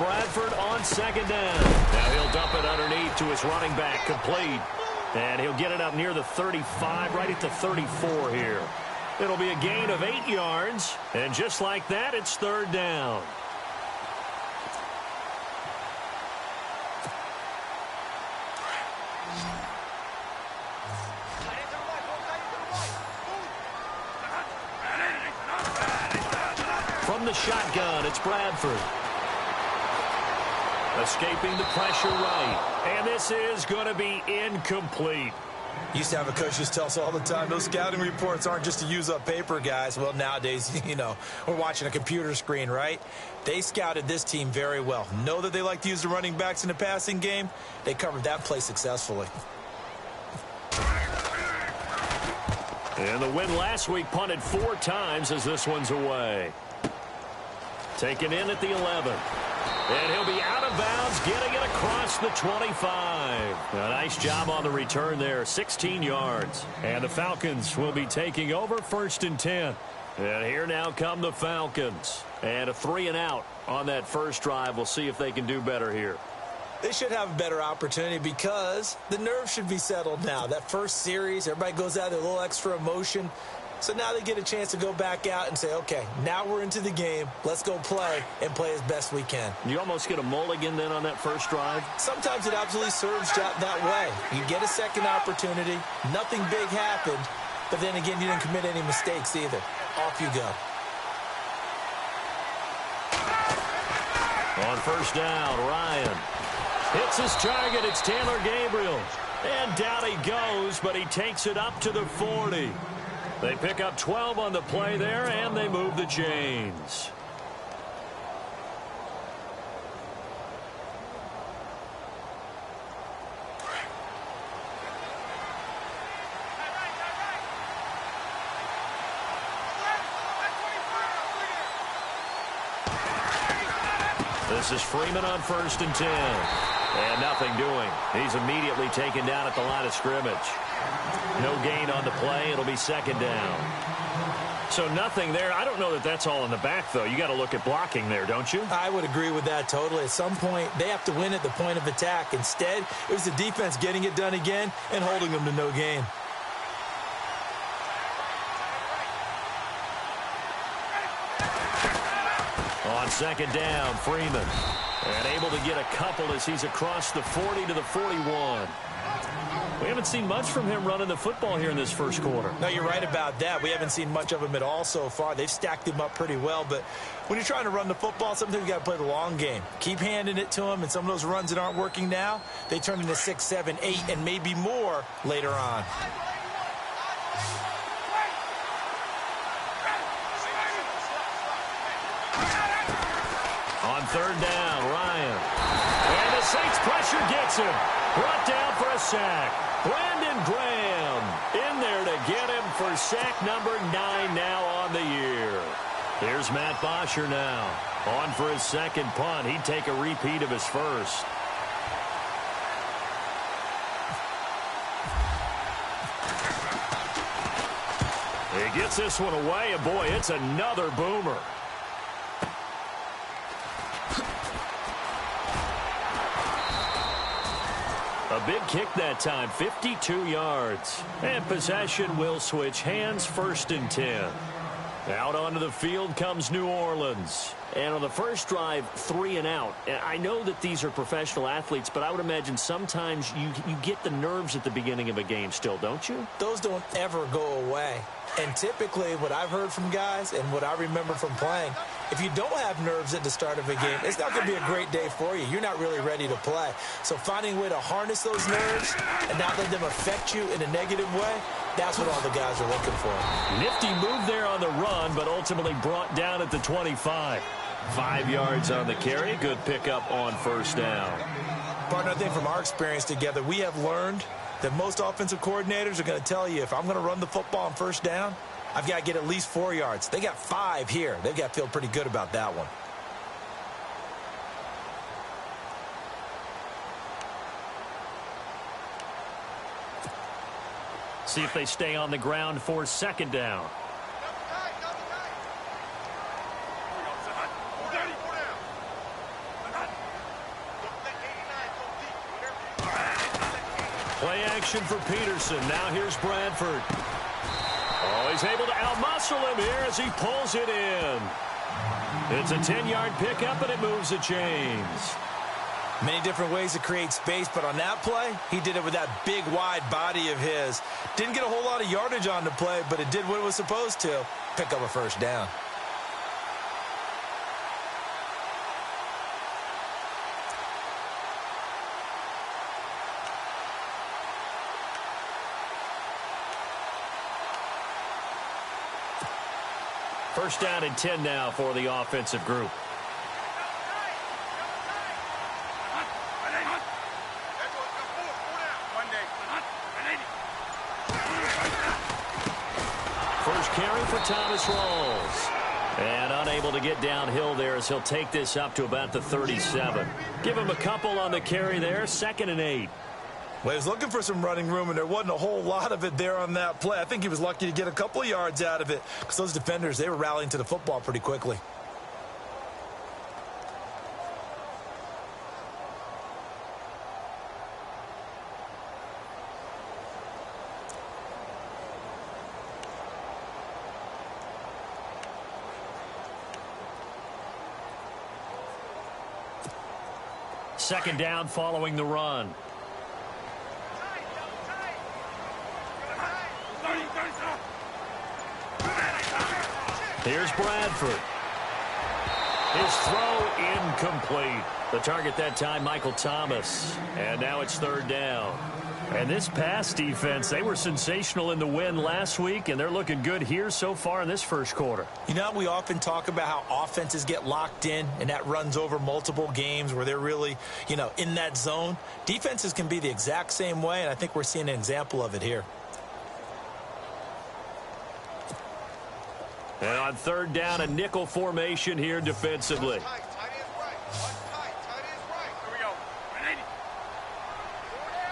Bradford on second down. Now he'll dump it underneath to his running back, complete. And he'll get it up near the 35, right at the 34 here. It'll be a gain of 8 yards. And just like that, it's third down. From the shotgun, it's Bradford. Escaping the pressure right. And this is going to be incomplete. Used to have a coach just tell us all the time, those scouting reports aren't just to use up paper, guys. Well, nowadays, you know, we're watching a computer screen, right? They scouted this team very well. Know that they like to use the running backs in the passing game. They covered that play successfully. And the win last week punted 4 times as this one's away. Taken in at the 11. And he'll be out of bounds, getting it across the 25. A nice job on the return there, 16 yards. And the Falcons will be taking over 1st and 10. And here now come the Falcons. And a 3-and-out on that first drive. We'll see if they can do better here. They should have a better opportunity because the nerves should be settled now. That first series, everybody goes out with a little extra emotion. So now they get a chance to go back out and say, okay, now we're into the game. Let's go play and play as best we can. You almost get a mulligan then on that first drive? Sometimes it absolutely serves that way. You get a second opportunity. Nothing big happened. But then again, you didn't commit any mistakes either. Off you go. On first down, Ryan hits his target. It's Taylor Gabriel. And down he goes, but he takes it up to the 40. They pick up 12 on the play there, and they move the chains. This is Freeman on 1st and 10. And nothing doing. He's immediately taken down at the line of scrimmage. No gain on the play. It'll be 2nd down. So nothing there. I don't know that that's all in the back, though. You got to look at blocking there, don't you? I would agree with that totally. At some point, they have to win at the point of attack. Instead, it was the defense getting it done again and holding them to no gain. On 2nd down, Freeman. And able to get a couple as he's across the 40 to the 41. We haven't seen much from him running the football here in this first quarter. No, you're right about that. We haven't seen much of him at all so far. They've stacked him up pretty well. But when you're trying to run the football, sometimes you got to play the long game. Keep handing it to him, and some of those runs that aren't working now, they turn into 6, 7, 8, and maybe more later on. On 3rd down, Ryan. And the Saints pressure gets him. Brought down for a sack. Brandon Graham in there to get him for sack number 9 now on the year. Here's Matt Bosher now. On for his 2nd punt. He'd take a repeat of his first. He gets this one away, and boy, it's another boomer. A big kick that time, 52 yards. And possession will switch hands, 1st and 10. Out onto the field comes New Orleans. And on the first drive, 3-and-out. I know that these are professional athletes, but I would imagine sometimes you get the nerves at the beginning of a game still, don't you? Those don't ever go away. And typically what I've heard from guys and what I remember from playing, if you don't have nerves at the start of a game, it's not going to be a great day for you. You're not really ready to play. So finding a way to harness those nerves and not let them affect you in a negative way, that's what all the guys are looking for. Nifty move there on the run, but ultimately brought down at the 25. 5 yards on the carry. Good pickup on 1st down. Partner, I think from our experience together, we have learned that most offensive coordinators are going to tell you, if I'm going to run the football on 1st down, I've got to get at least 4 yards. They got 5 here. They've got to feel pretty good about that one. See if they stay on the ground for 2nd down. Play action for Peterson. Now here's Bradford. Oh, he's able to outmuscle him here as he pulls it in. It's a 10-yard pickup, and it moves the chains. Many different ways to create space, but on that play, he did it with that big, wide body of his. Didn't get a whole lot of yardage on the play, but it did what it was supposed to. Pick up a first down. First down and 10 now for the offensive group. First carry for Thomas Rawls. And unable to get downhill there as he'll take this up to about the 37. Give him a couple on the carry there. 2nd and 8. Well, he was looking for some running room, and there wasn't a whole lot of it there on that play. I think he was lucky to get a couple of yards out of it because those defenders, they were rallying to the football pretty quickly. Second down following the run. Here's Bradford. His throw incomplete. The target that time, Michael Thomas. And now it's 3rd down. And this pass defense, they were sensational in the win last week, and they're looking good here so far in this first quarter. You know, we often talk about how offenses get locked in, and that runs over multiple games where they're really, in that zone. Defenses can be the exact same way, and I think we're seeing an example of it here. And on 3rd down, a nickel formation here defensively.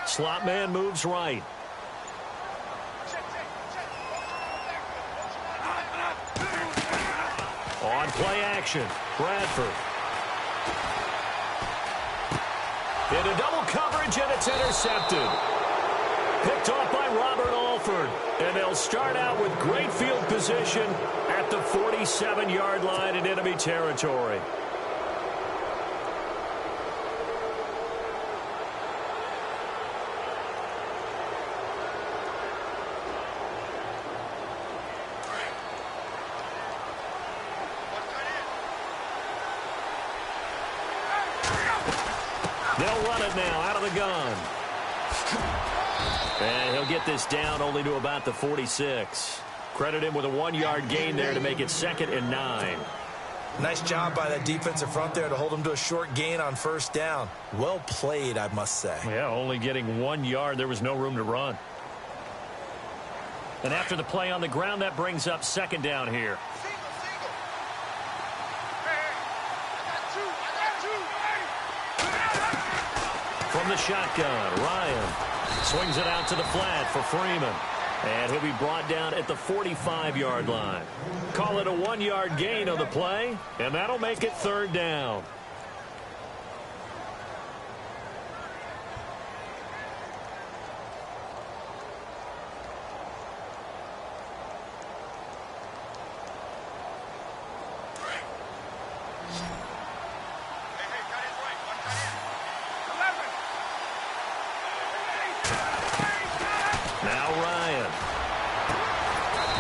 Slot man moves right. On play action, Bradford. Into double coverage, and it's intercepted. Picked off by Robert Alford. And they'll start out with great field position at the 47-yard line in enemy territory. They'll run it now out of the gun. And he'll get this down only to about the 46. Credit him with a 1-yard gain there to make it 2nd and 9. Nice job by that defensive front there to hold him to a short gain on 1st down. Well played, I must say. Yeah, only getting 1 yard. There was no room to run. And after the play on the ground, that brings up 2nd down here. From the shotgun, Ryan swings it out to the flat for Freeman. And he'll be brought down at the 45-yard line. Call it a 1-yard gain on the play, and that'll make it 3rd down.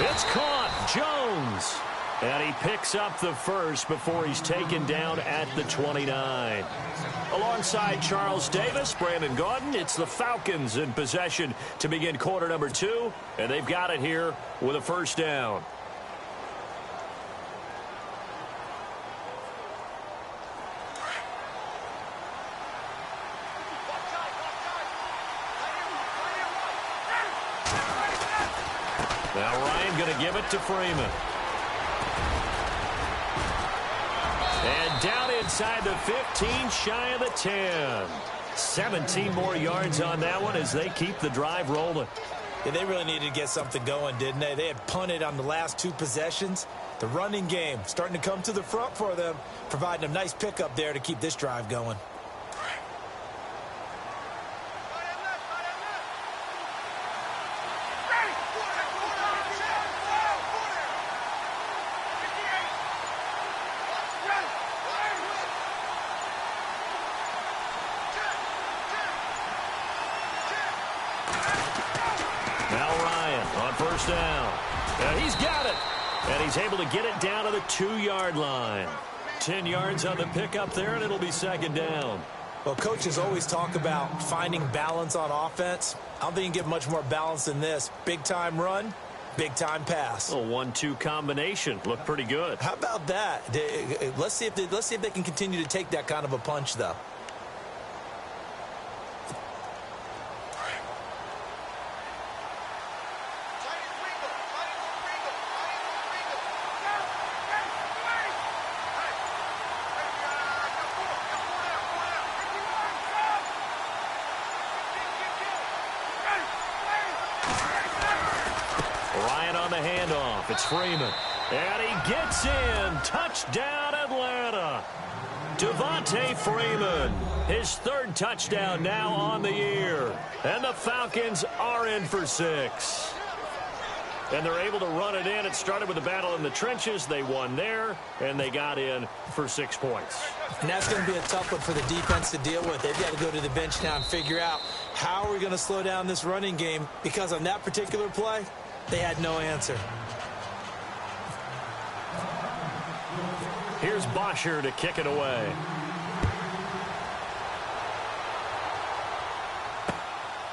It's caught. Jones. And he picks up the first before he's taken down at the 29. Alongside Charles Davis, Brandon Gaudin, it's the Falcons in possession to begin quarter number 2. And they've got it here with a 1st down. Now Ryan going to give it to Freeman. And down inside the 15, shy of the 10. 17 more yards on that one as they keep the drive rolling. Yeah, they really needed to get something going, didn't they? They had punted on the last 2 possessions. The running game starting to come to the front for them, providing a nice pickup there to keep this drive going. Now Ryan on first down. And he's got it. And he's able to get it down to the 2-yard line. 10 yards on the pickup there, and it'll be second down. Well, coaches always talk about finding balance on offense. I don't think you can get much more balance than this. Big-time run, big-time pass. A 1-2 combination. Looked pretty good. How about that? Let's see if they can continue to take that kind of a punch, though. It's Freeman. And he gets in. Touchdown, Atlanta. Devontae Freeman. His third touchdown now on the year. And the Falcons are in for 6. And they're able to run it in. It started with a battle in the trenches. They won there, and they got in for 6 points. And that's going to be a tough one for the defense to deal with. They've got to go to the bench now and figure out how are we going to slow down this running game, because on that particular play, they had no answer. Here's Bosher to kick it away.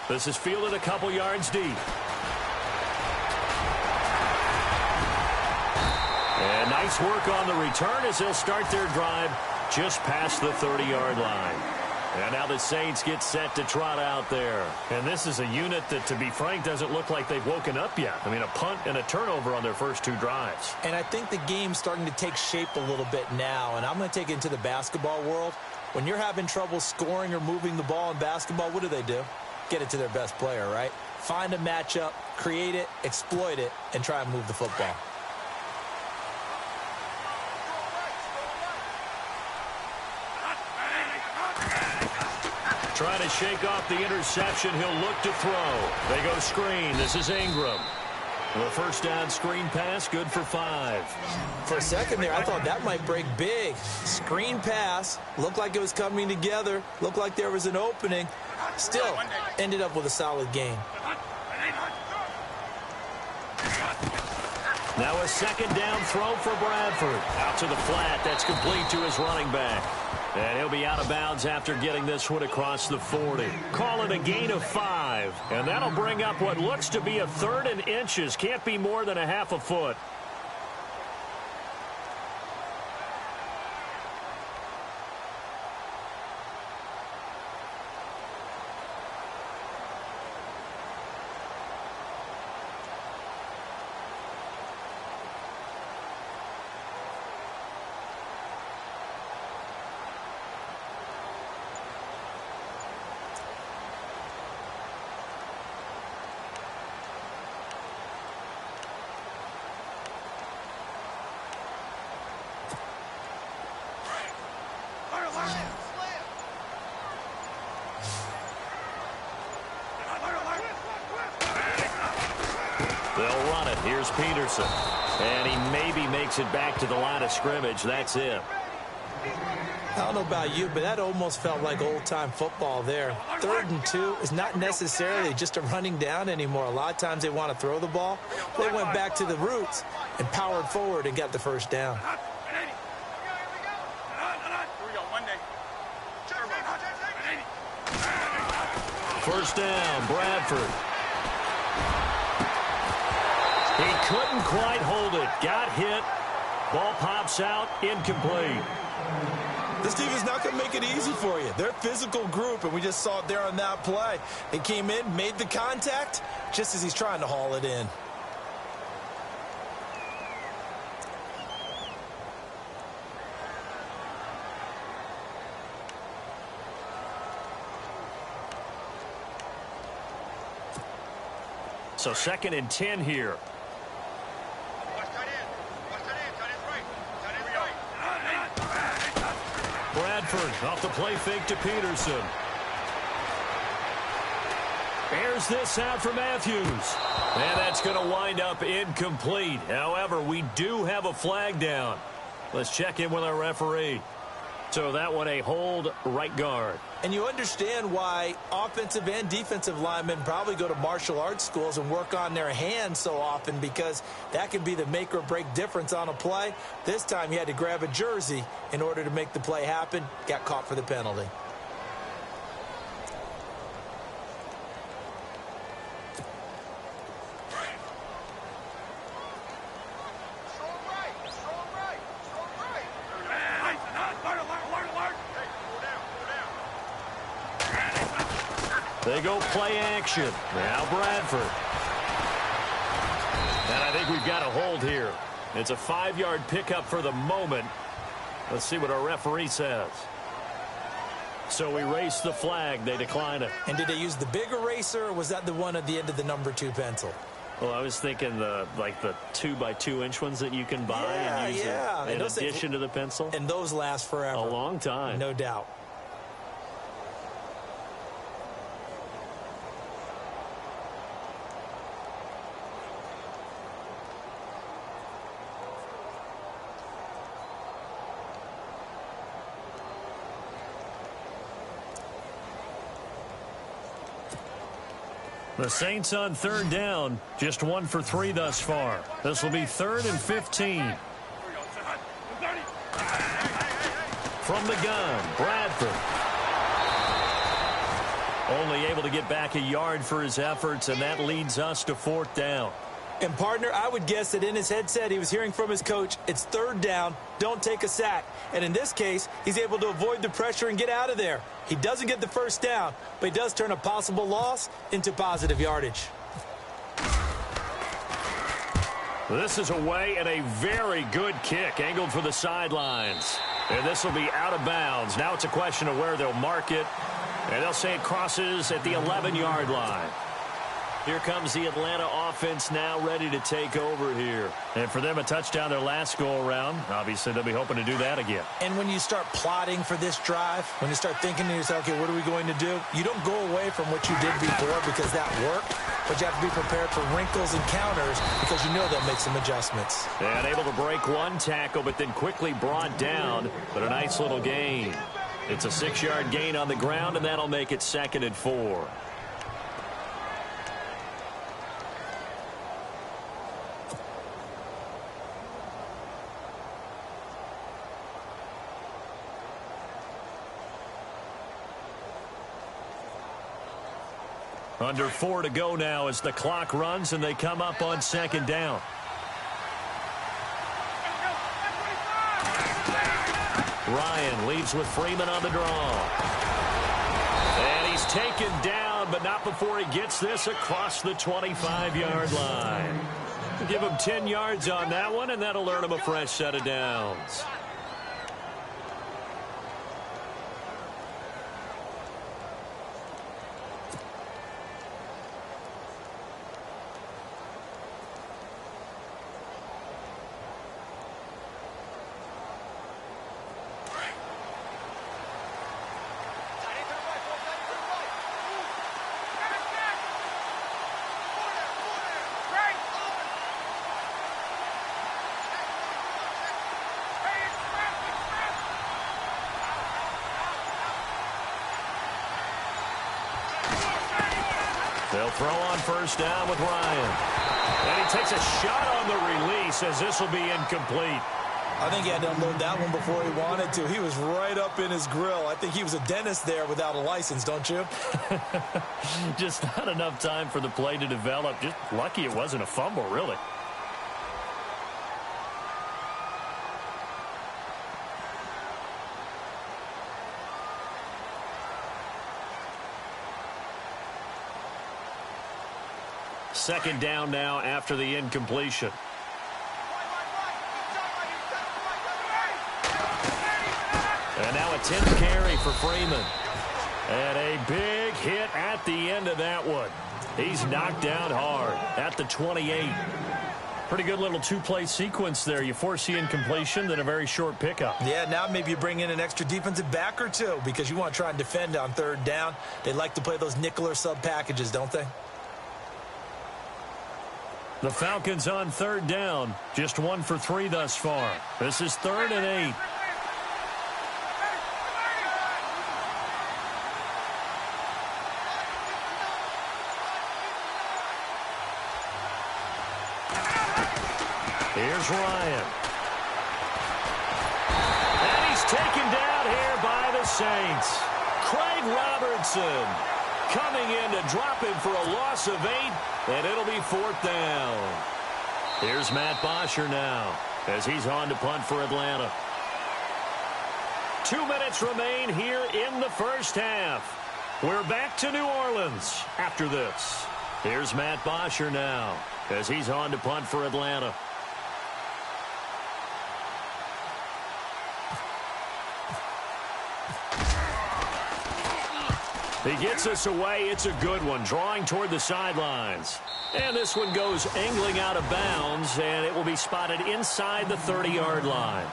This is fielded a couple yards deep. And nice work on the return as they'll start their drive just past the 30-yard line. And now the Saints get set to trot out there. And this is a unit that, to be frank, doesn't look like they've woken up yet. I mean, a punt and a turnover on their first 2 drives. And I think the game's starting to take shape a little bit now. And I'm going to take it into the basketball world. When you're having trouble scoring or moving the ball in basketball, what do? Get it to their best player, right? Find a matchup, create it, exploit it, and try and move the football. Trying to shake off the interception. He'll look to throw. They go screen. This is Ingram. The first down screen pass, good for 5. For a second there, I thought that might break big. Screen pass. Looked like it was coming together. Looked like there was an opening. Still ended up with a solid game. Now a second down throw for Bradford. Out to the flat. That's complete to his running back. And he'll be out of bounds after getting this one across the 40. Call it a gain of 5. And that'll bring up what looks to be a 3rd and inches. Can't be more than a half a foot. They'll run it. Here's Peterson. And he maybe makes it back to the line of scrimmage. That's it. I don't know about you, but that almost felt like old-time football there. 3rd and 2 is not necessarily just a running down anymore. A lot of times they want to throw the ball. They went back to the roots and powered forward and got the first down. First down, Bradford. He couldn't quite hold it. Got hit. Ball pops out. Incomplete. This team is not going to make it easy for you. They're a physical group, and we just saw it there on that play. They came in, made the contact, just as he's trying to haul it in. So 2nd and 10 here. Bradford off the play fake to Peterson. Airs this out for Matthews. And that's going to wind up incomplete. However, we do have a flag down. Let's check in with our referee. So that one a hold right guard. And you understand why offensive and defensive linemen probably go to martial arts schools and work on their hands so often, because that can be the make or break difference on a play. This time he had to grab a jersey in order to make the play happen. Got caught for the penalty. They go play action. Now Bradford. And I think we've got a hold here. It's a 5-yard pickup for the moment. Let's see what our referee says. So we race the flag. They decline it. And did they use the big eraser, or was that the one at the end of the number 2 pencil? Well, I was thinking the 2x2-inch ones that you can buy and use in addition to the pencil. And those last forever. A long time. No doubt. The Saints on 3rd down, just 1 for 3 thus far. This will be 3rd and 15. From the gun, Bradford. Only able to get back a yard for his efforts, and that leads us to 4th down. And, partner, I would guess that in his headset he was hearing from his coach, it's 3rd down, don't take a sack. And in this case, he's able to avoid the pressure and get out of there. He doesn't get the 1st down, but he does turn a possible loss into positive yardage. This is away, and a very good kick angled for the sidelines. And this will be out of bounds. Now it's a question of where they'll mark it. And they'll say it crosses at the 11-yard line. Here comes the Atlanta offense now ready to take over here. And for them, a touchdown their last go-around. Obviously, they'll be hoping to do that again. And when you start plotting for this drive, when you start thinking to yourself, okay, what are we going to do? You don't go away from what you did before because that worked, but you have to be prepared for wrinkles and counters because you know they'll make some adjustments. And able to break one tackle, but then quickly brought down. But a nice little gain. It's a 6-yard gain on the ground, and that'll make it 2nd and 4. Under 4 to go now as the clock runs, and they come up on 2nd down. Ryan leaves with Freeman on the draw. And he's taken down, but not before he gets this across the 25-yard line. Give him 10 yards on that one, and that'll earn him a fresh set of downs. They'll throw on 1st down with Ryan. And he takes a shot on the release as this will be incomplete. I think he had to unload that one before he wanted to. He was right up in his grill. I think he was a dentist there without a license, don't you? Just not enough time for the play to develop. Just lucky it wasn't a fumble, really. Second down now after the incompletion. And now a 10th carry for Freeman. And a big hit at the end of that one. He's knocked down hard at the 28. Pretty good little 2-play sequence there. You force the incompletion, then a very short pickup. Yeah, now maybe you bring in an extra defensive back or two because you want to try and defend on 3rd down. They like to play those nickel or sub packages, don't they? The Falcons on 3rd down. Just 1 for 3 thus far. This is 3rd and 8. Here's Ryan. And he's taken down here by the Saints. Craig Robertson coming in to drop him for a loss of 8, and it'll be 4th down. Here's Matt Bosher now as he's on to punt for Atlanta. 2 minutes remain here in the first half. We're back to New Orleans after this. Here's Matt Bosher now as he's on to punt for Atlanta. He gets us away. It's a good one, drawing toward the sidelines. And this one goes angling out of bounds, and it will be spotted inside the 30-yard line.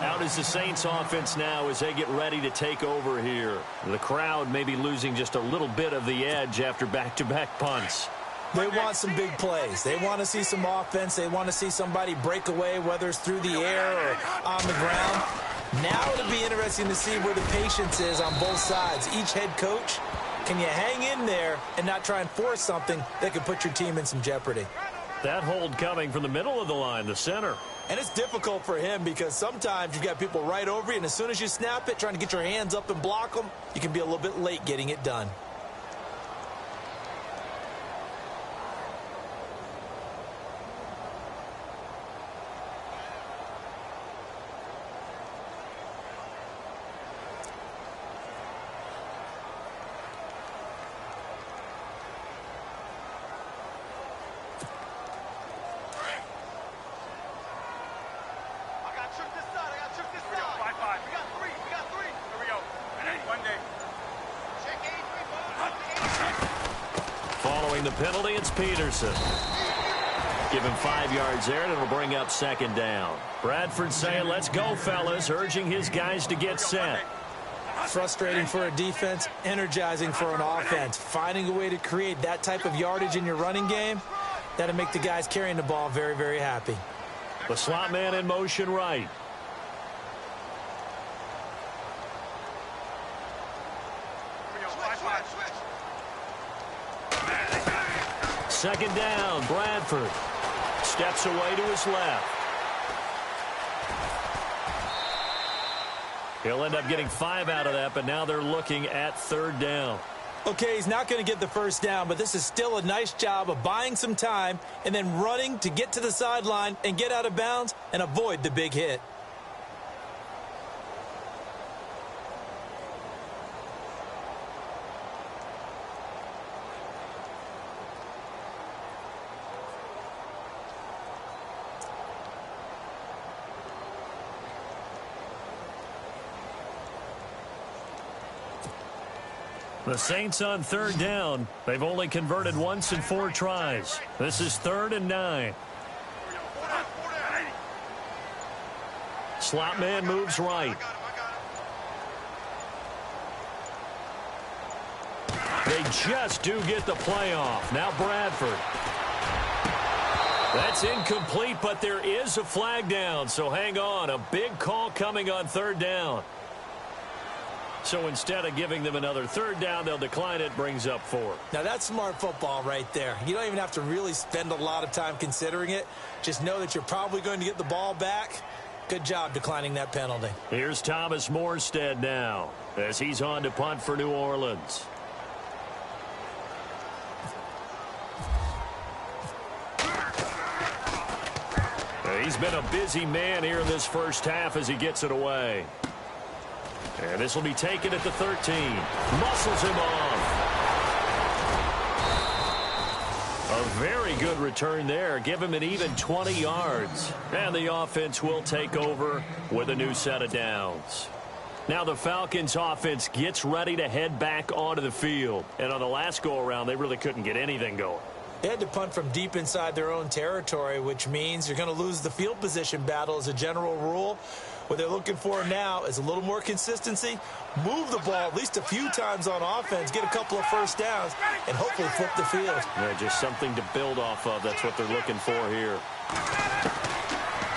Out is the Saints offense now as they get ready to take over here. The crowd may be losing just a little bit of the edge after back-to-back punts. They want some big plays. They want to see some offense. They want to see somebody break away, whether it's through the air or on the ground. Now it'll be interesting to see where the patience is on both sides. Each head coach, can you hang in there and not try and force something that could put your team in some jeopardy? That hold coming from the middle of the line, the center. And it's difficult for him because sometimes you've got people right over you, and as soon as you snap it, trying to get your hands up and block them, you can be a little bit late getting it done. Following the penalty, it's Peterson. Give him 5 yards there, and it'll bring up 2nd down. Bradford saying, let's go, fellas, urging his guys to get set. Frustrating for a defense, energizing for an offense. Finding a way to create that type of yardage in your running game, that'll make the guys carrying the ball very, very happy. The slot man in motion right. Second down, Bradford steps away to his left. He'll end up getting 5 out of that, but now they're looking at 3rd down. Okay, he's not going to get the first down, but this is still a nice job of buying some time and then running to get to the sideline and get out of bounds and avoid the big hit. The Saints on 3rd down. They've only converted once in 4 tries. This is 3rd and 9. Slot man moves right. They just do get the play off. Now Bradford. That's incomplete, but there is a flag down, so hang on. A big call coming on 3rd down. So instead of giving them another 3rd down, they'll decline it, brings up 4. Now that's smart football right there. You don't even have to really spend a lot of time considering it. Just know that you're probably going to get the ball back. Good job declining that penalty. Here's Thomas Morstead now as he's on to punt for New Orleans. He's been a busy man here in this first half as he gets it away. And this will be taken at the 13. Muscles him off. A very good return there. Give him an even 20 yards. And the offense will take over with a new set of downs. Now the Falcons offense gets ready to head back onto the field. And on the last go-around, they really couldn't get anything going. They had to punt from deep inside their own territory, which means you're going to lose the field position battle as a general rule. What they're looking for now is a little more consistency, move the ball at least a few times on offense, get a couple of first downs, and hopefully flip the field. Yeah, just something to build off of. That's what they're looking for here.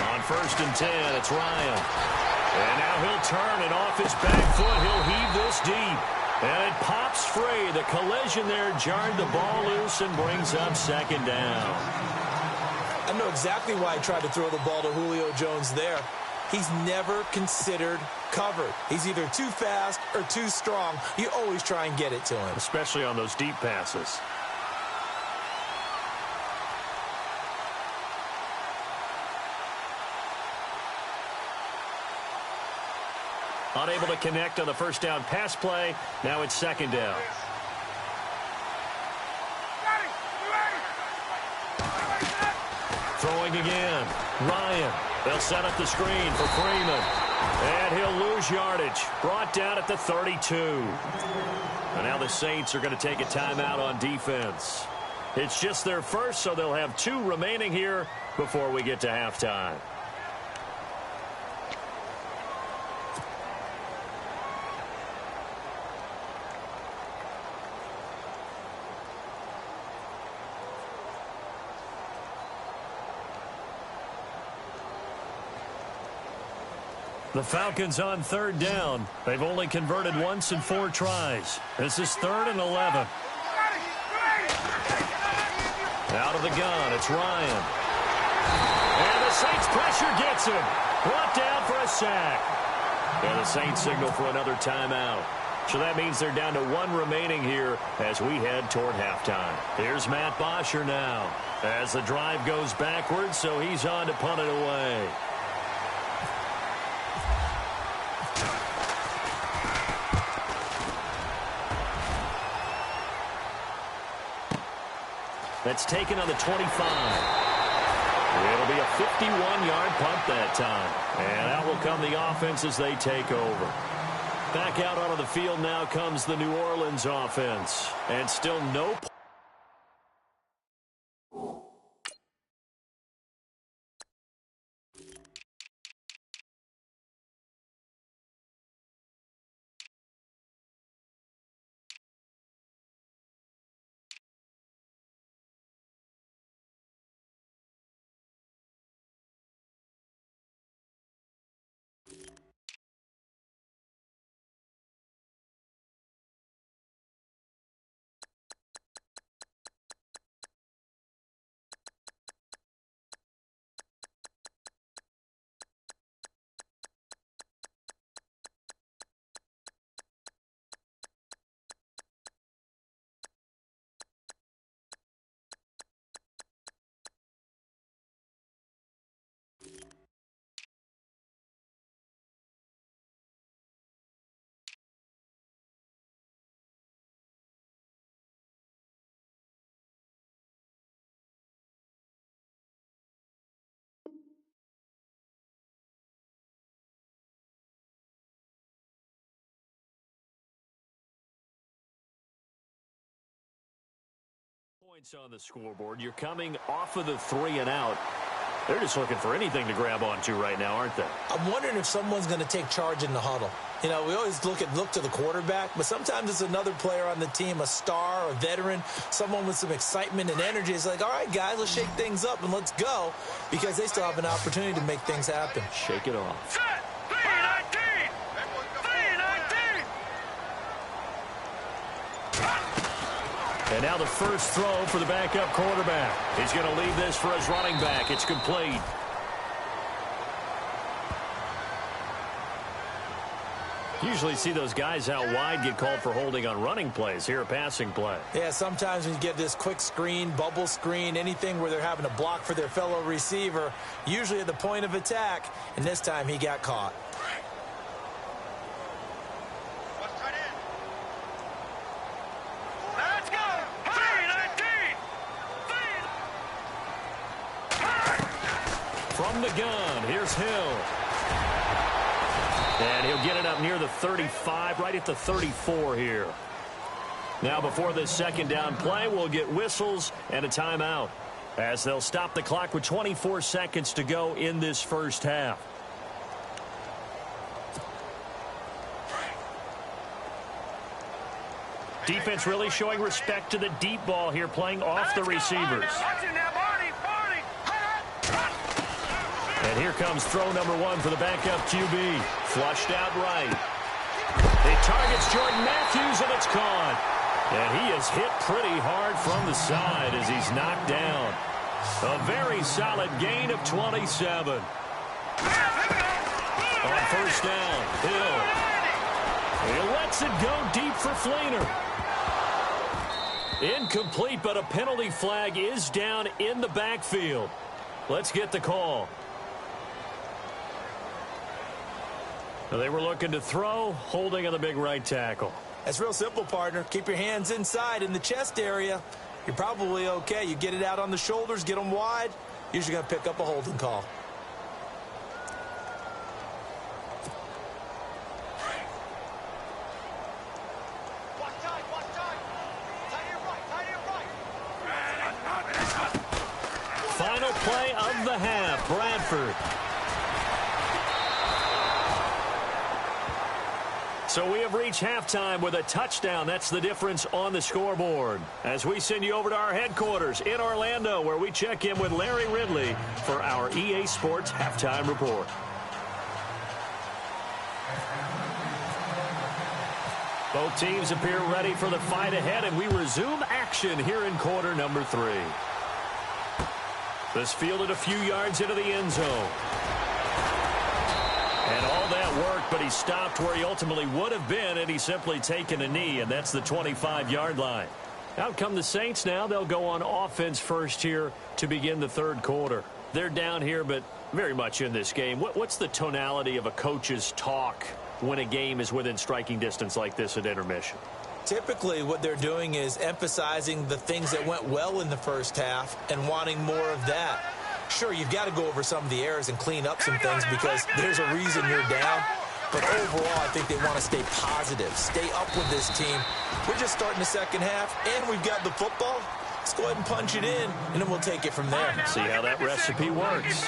On 1st and 10, it's Ryan. And now he'll turn, and off his back foot, he'll heave this deep. And it pops free. The collision there jarred the ball loose and brings up 2nd down. I know exactly why he tried to throw the ball to Julio Jones there. He's never considered covered. He's either too fast or too strong. You always try and get it to him. Especially on those deep passes. Unable to connect on the first down pass play. Now it's second down. Throwing again. Ryan. They'll set up the screen for Freeman. And he'll lose yardage. Brought down at the 32. And now the Saints are going to take a timeout on defense. It's just their first, so they'll have 2 remaining here before we get to halftime. The Falcons on third down. They've only converted once in 4 tries. This is 3rd and 11. Out of the gun, it's Ryan. And the Saints pressure gets him. Brought down for a sack. And the Saints signal for another timeout. So that means they're down to 1 remaining here as we head toward halftime. Here's Matt Bosher now as the drive goes backwards, so he's on to punt it away. That's taken on the 25. It'll be a 51-yard punt that time. And out will come the offense as they take over. Back out onto the field now comes the New Orleans offense. And still no points on the scoreboard. You're coming off of the 3 and out. They're just looking for anything to grab onto right now, aren't they? I'm wondering if someone's going to take charge in the huddle. You know, we always look to the quarterback, but sometimes it's another player on the team, a star, a veteran, someone with some excitement and energy. It's like, all right, guys, let's shake things up and let's go, because they still have an opportunity to make things happen. Shake it off. And now the first throw for the backup quarterback. He's going to leave this for his running back. It's complete. Usually see those guys out wide get called for holding on running plays. Here a passing play. Yeah, sometimes when you get this quick screen, bubble screen, anything where they're having to block for their fellow receiver, usually at the point of attack, and this time he got caught. From the gun, here's Hill. And he'll get it up near the 35, right at the 34 here. Now before this second down play, we'll get whistles and a timeout, as they'll stop the clock with 24 seconds to go in this first half. Defense really showing respect to the deep ball here, playing off the receivers. And here comes throw number 1 for the backup QB. Flushed out right. It targets Jordan Matthews, and it's caught. And he is hit pretty hard from the side as he's knocked down. A very solid gain of 27. On first down, Hill. He lets it go deep for Fleener. Incomplete, but a penalty flag is down in the backfield. Let's get the call. They were looking to throw, holding on the big right tackle. That's real simple, partner. Keep your hands inside in the chest area. You're probably okay. You get it out on the shoulders, get them wide. Usually going to pick up a holding call. Final play of the half, Bradford. So we have reached halftime with a touchdown. That's the difference on the scoreboard. As we send you over to our headquarters in Orlando, where we check in with Larry Ridley for our EA Sports Halftime Report. Both teams appear ready for the fight ahead, and we resume action here in quarter number 3. This fielded a few yards into the end zone. And all that worked, but he stopped where he ultimately would have been had he simply taken a knee, and that's the 25-yard line. Out come the Saints now. They'll go on offense first here to begin the third quarter. They're down here, but very much in this game. What's the tonality of a coach's talk when a game is within striking distance like this at intermission? Typically, what they're doing is emphasizing the things that went well in the first half and wanting more of that. Sure, you've got to go over some of the errors and clean up some things because there's a reason you're down. But overall, I think they want to stay positive, stay up with this team. We're just starting the second half, and we've got the football. Let's go ahead and punch it in, and then we'll take it from there. See how that recipe works.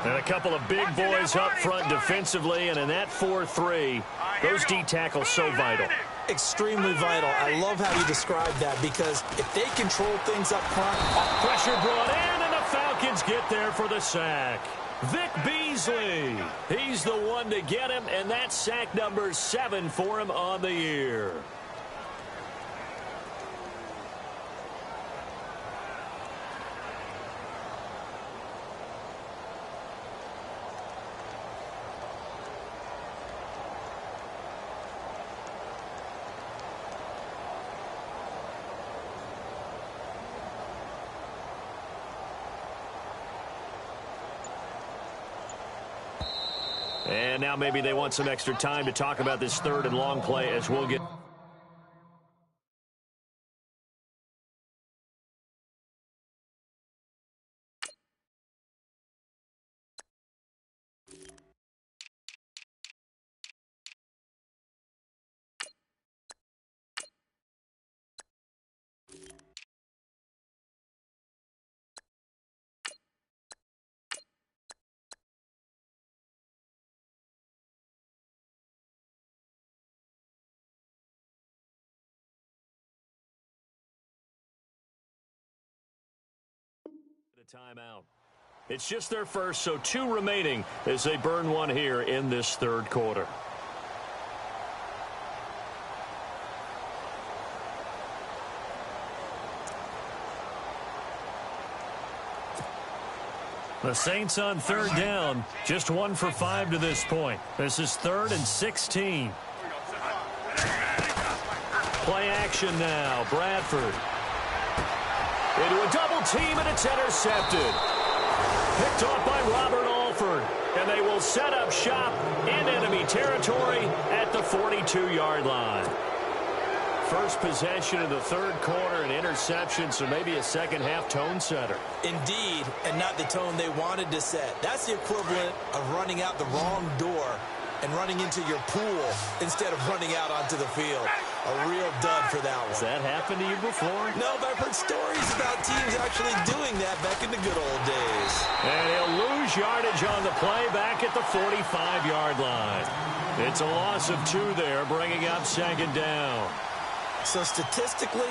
And a couple of big boys up front defensively, and in that 4-3, those D tackles so vital. Extremely vital. I love how you describe that because if they control things up front, pressure brought in, and the Falcons get there for the sack. Vic Beasley, he's the one to get him, and that's sack number 7 for him on the year. And now maybe they want some extra time to talk about this third and long play as we'll get. Timeout. It's just their first, so 2 remaining as they burn one here in this third quarter. The Saints on third down, just 1 for 5 to this point. This is 3rd and 16. Play action now, Bradford. Into a double team, and it's intercepted. Picked off by Robert Alford, and they will set up shop in enemy territory at the 42-yard line. First possession of the third quarter, an interception, so maybe a second-half tone setter. Indeed, and not the tone they wanted to set. That's the equivalent of running out the wrong door and running into your pool instead of running out onto the field. A real dud for that one. Has that happened to you before? No, but I've heard stories about teams actually doing that back in the good old days. And he'll lose yardage on the play back at the 45-yard line. It's a loss of 2 there, bringing up second down. So statistically,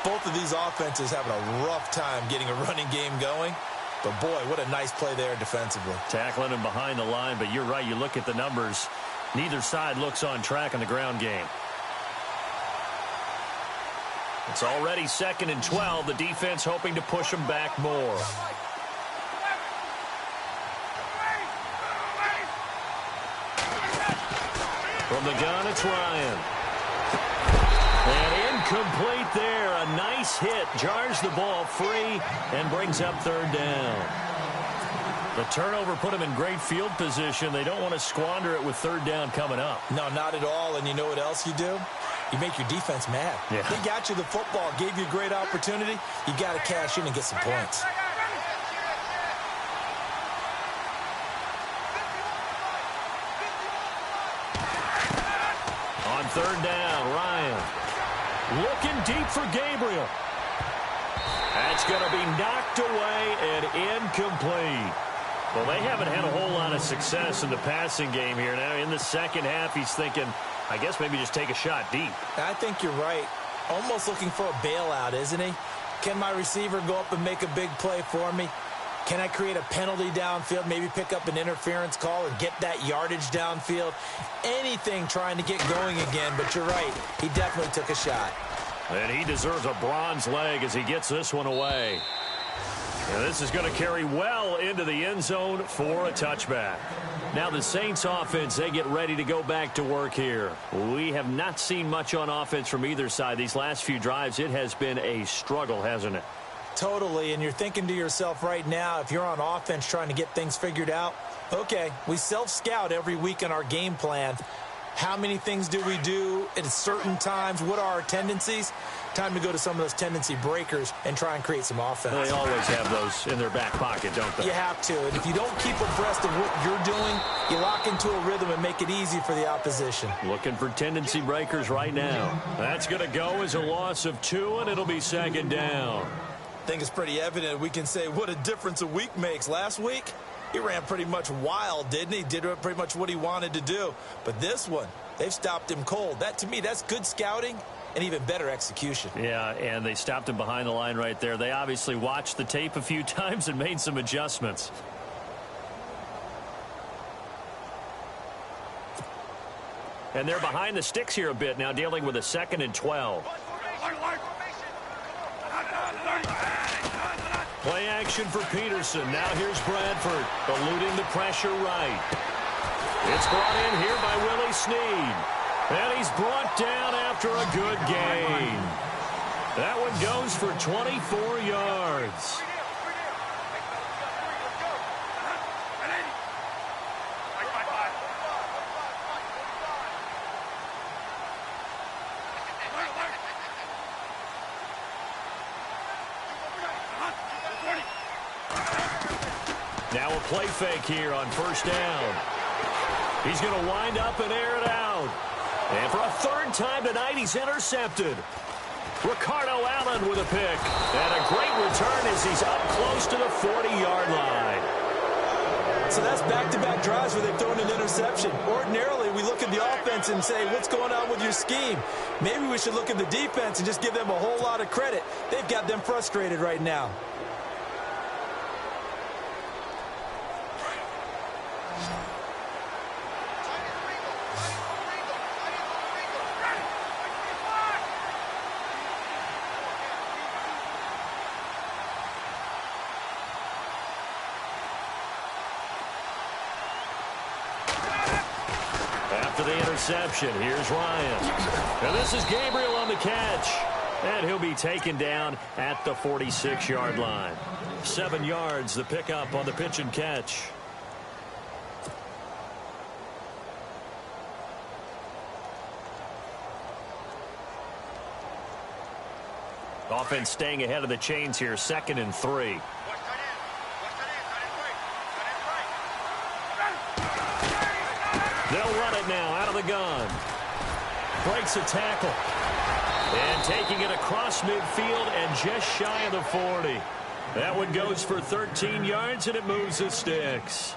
both of these offenses having a rough time getting a running game going. But, boy, what a nice play there defensively. Tackling him behind the line, but you're right. You look at the numbers. Neither side looks on track in the ground game. It's already 2nd and 12. The defense hoping to push them back more. From the gun, it's Ryan. And incomplete there. A nice hit. Jars the ball free and brings up 3rd down. The turnover put them in great field position. They don't want to squander it with 3rd down coming up. No, not at all. And you know what else you do? You make your defense mad. Yeah. They got you the football, gave you a great opportunity. You got to cash in and get some points. On 3rd down, Ryan. Looking deep for Gabriel. That's going to be knocked away and incomplete. Well, they haven't had a whole lot of success in the passing game here. Now, in the second half, he's thinking, I guess maybe just take a shot deep. I think you're right. Almost looking for a bailout, isn't he? Can my receiver go up and make a big play for me? Can I create a penalty downfield, maybe pick up an interference call and get that yardage downfield? Anything trying to get going again, but you're right. He definitely took a shot. And he deserves a bronze leg as he gets this one away. And this is going to carry well into the end zone for a touchback. Now the Saints offense, they get ready to go back to work here. We have not seen much on offense from either side. These last few drives, it has been a struggle, hasn't it? Totally, and you're thinking to yourself right now, if you're on offense trying to get things figured out, okay, we self-scout every week in our game plan. How many things do we do at certain times? What are our tendencies? Time to go to some of those tendency breakers and try and create some offense. They always have those in their back pocket, don't they? You have to, and if you don't keep abreast of what you're doing, you lock into a rhythm and make it easy for the opposition. Looking for tendency breakers right now. That's going to go as a loss of 2, and it'll be 2nd down. I think it's pretty evident we can say what a difference a week makes. Last week, he ran pretty much wild, didn't he? Did pretty much what he wanted to do. But this one, they've stopped him cold. That, to me, that's good scouting and even better execution. Yeah, and they stopped him behind the line right there. They obviously watched the tape a few times and made some adjustments. And they're behind the sticks here a bit now, dealing with a 2nd and 12. Play action for Peterson. Now here's Bradford, eluding the pressure right. It's brought in here by Willie Snead. And he's brought down after a good gain. That one goes for 24 yards. Now a play fake here on 1st down. He's going to wind up and air it out. And for a 3rd time tonight, he's intercepted. Ricardo Allen with a pick. And a great return as he's up close to the 40-yard line. So that's back-to-back drives where they've thrown an interception. Ordinarily, we look at the offense and say, what's going on with your scheme? Maybe we should look at the defense and just give them a whole lot of credit. They've got them frustrated right now. After the interception, here's Ryan. And this is Gabriel on the catch. And he'll be taken down at the 46-yard line. 7 yards, the pickup on the pitch and catch. Offense staying ahead of the chains here, 2nd and 3. They'll run it now out of the gun. Breaks a tackle. And taking it across midfield and just shy of the 40. That one goes for 13 yards, and it moves the sticks.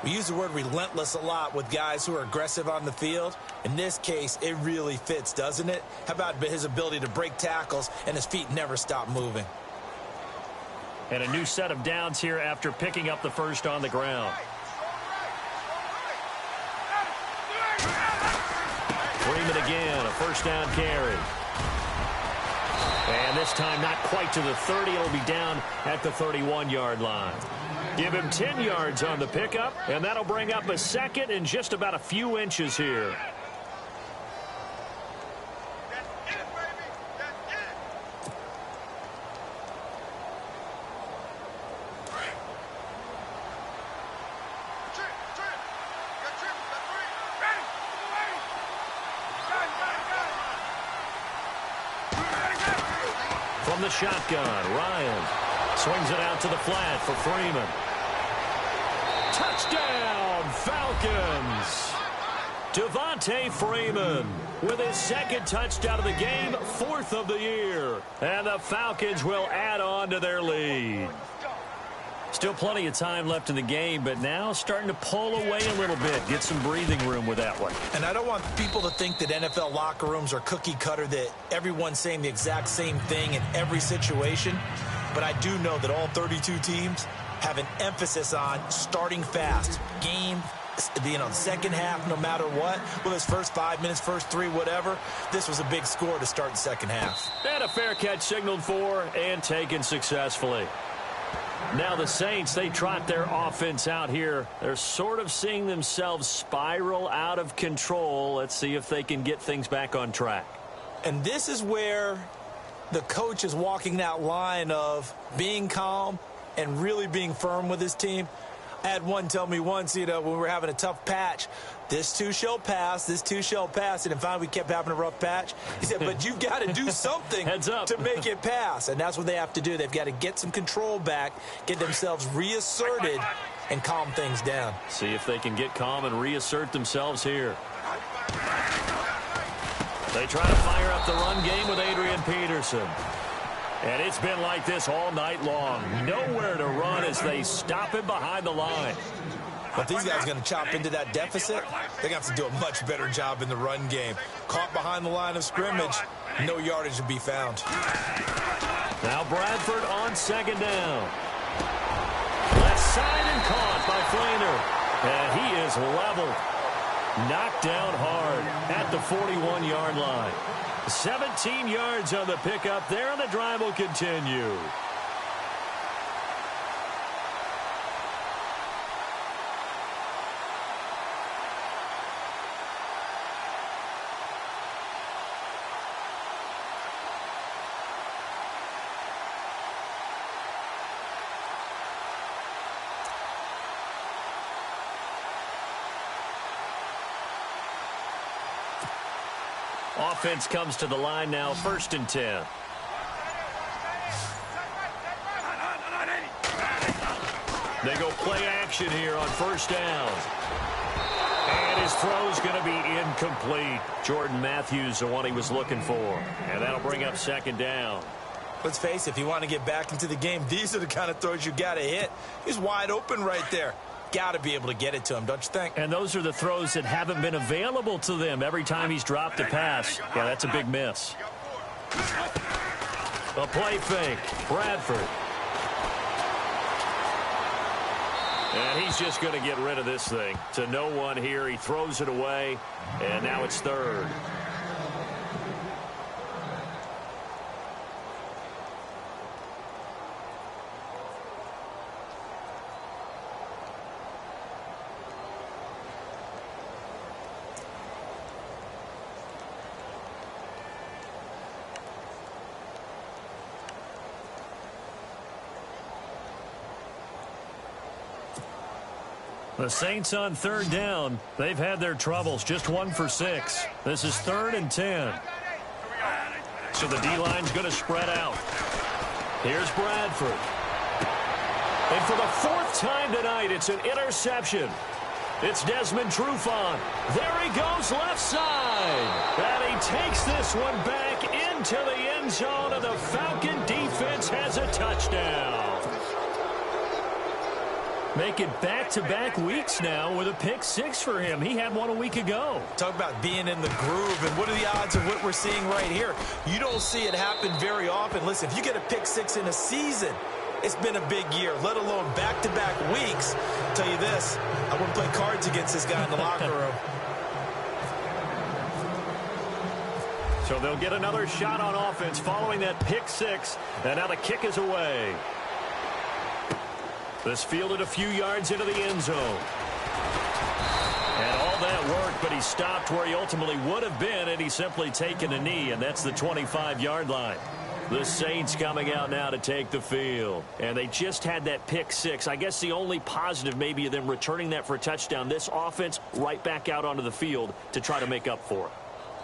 We use the word relentless a lot with guys who are aggressive on the field. In this case, it really fits, doesn't it? How about his ability to break tackles and his feet never stop moving? And a new set of downs here after picking up the first on the ground. Freeman again, a 1st down carry. this time not quite to the 30. It'll be down at the 31-yard line. Give him 10 yards on the pickup, and that'll bring up a second and just about a few inches here. From the shotgun, Ryan swings it out to the flat for Freeman. Touchdown, Falcons! Devontae Freeman with his second touchdown of the game, 4th of the year. And the Falcons will add on to their lead. Still plenty of time left in the game, but now starting to pull away a little bit. Get some breathing room with that one. And I don't want people to think that NFL locker rooms are cookie cutter, that everyone's saying the exact same thing in every situation. But I do know that all 32 teams have an emphasis on starting fast. Game, second half, no matter what. Well, his first 5 minutes, first 3, whatever. This was a big score to start the second half. And a fair catch signaled for and taken successfully. Now the Saints, they trot their offense out here. They're sort of seeing themselves spiral out of control. Let's see if they can get things back on track. And this is where the coach is walking that line of being calm and really being firm with his team. I had one tell me once, when we were having a tough patch, this too shall pass, this too shall pass. And finally we kept having a rough patch. He said, but you've got to do something to make it pass. And that's what they have to do. They've got to get some control back, get themselves reasserted, and calm things down. See if they can get calm and reassert themselves here. They try to fire up the run game with Adrian Peterson. And it's been like this all night long. Nowhere to run as they stop him behind the line. But these guys are going to chop into that deficit. They're going to have to do a much better job in the run game. Caught behind the line of scrimmage, no yardage to be found. Now Bradford on second down. Left side and caught by Flainer. And he is leveled. Knocked down hard at the 41-yard line. 17 yards on the pickup there, and the drive will continue. Offense comes to the line now, 1st and 10. They go play action here on 1st down. And his throw's going to be incomplete. Jordan Matthews, the one he was looking for. And that'll bring up 2nd down. Let's face it, if you want to get back into the game, these are the kind of throws you got to hit. He's wide open right there. Got to be able to get it to him, don't you think? And those are the throws that haven't been available to them every time he's dropped a pass. Yeah, that's a big miss. A play fake. Bradford. And he's just going to get rid of this thing. To no one here. He throws it away. And now it's 3rd. The Saints on 3rd down. They've had their troubles. Just 1 for 6. This is 3rd and 10. So the D-line's going to spread out. Here's Bradford. And for the 4th time tonight, it's an interception. It's Desmond Trufant. There he goes left side. And he takes this one back into the end zone, and the Falcon defense has a touchdown. Make it back-to-back weeks now with a pick 6 for him. He had one a week ago. Talk about being in the groove, and what are the odds of what we're seeing right here? You don't see it happen very often. Listen, if you get a pick 6 in a season, it's been a big year, let alone back-to-back weeks. I'll tell you this, I wouldn't play cards against this guy in the locker room. So they'll get another shot on offense following that pick six. And now the kick is away. This fielded a few yards into the end zone. And all that work, but he stopped where he ultimately would have been, and he's simply taken a knee, and that's the 25-yard line. The Saints coming out now to take the field. And they just had that pick six. I guess the only positive maybe of them returning that for a touchdown. This offense right back out onto the field to try to make up for it.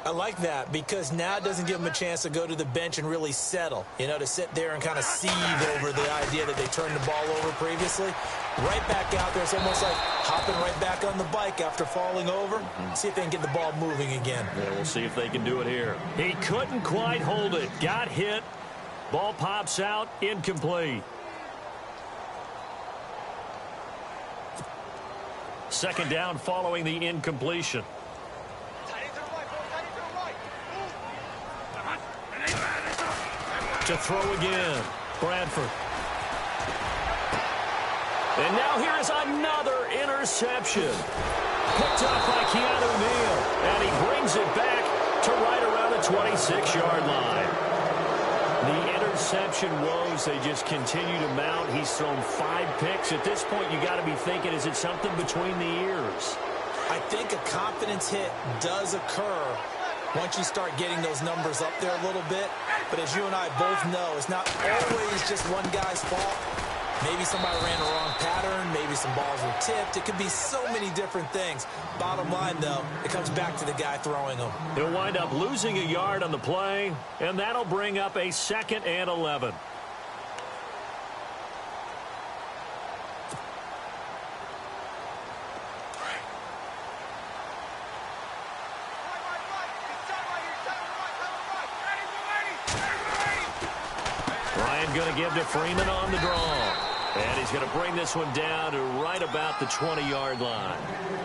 I like that because now it doesn't give them a chance to go to the bench and really settle, you know, to sit there and kind of seethe over the idea that they turned the ball over previously. Right back out there. It's almost like hopping right back on the bike after falling over. See if they can get the ball moving again. Yeah, we'll see if they can do it here. He couldn't quite hold it. Got hit. Ball pops out. Incomplete. Second down following the incompletion. To throw again. Bradford. And now here is another interception. Picked up by Keanu Neal. And he brings it back to right around the 26-yard line. The interception woes, they just continue to mount. He's thrown 5 picks. At this point, you got to be thinking, is it something between the ears? I think a confidence hit does occur once you start getting those numbers up there a little bit. But as you and I both know, it's not always just one guy's fault. Maybe somebody ran the wrong pattern. Maybe some balls were tipped. It could be so many different things. Bottom line, though, it comes back to the guy throwing them. He'll wind up losing a yard on the play, and that'll bring up a 2nd and 11. Going to give to Freeman on the draw. And he's going to bring this one down to right about the 20-yard line.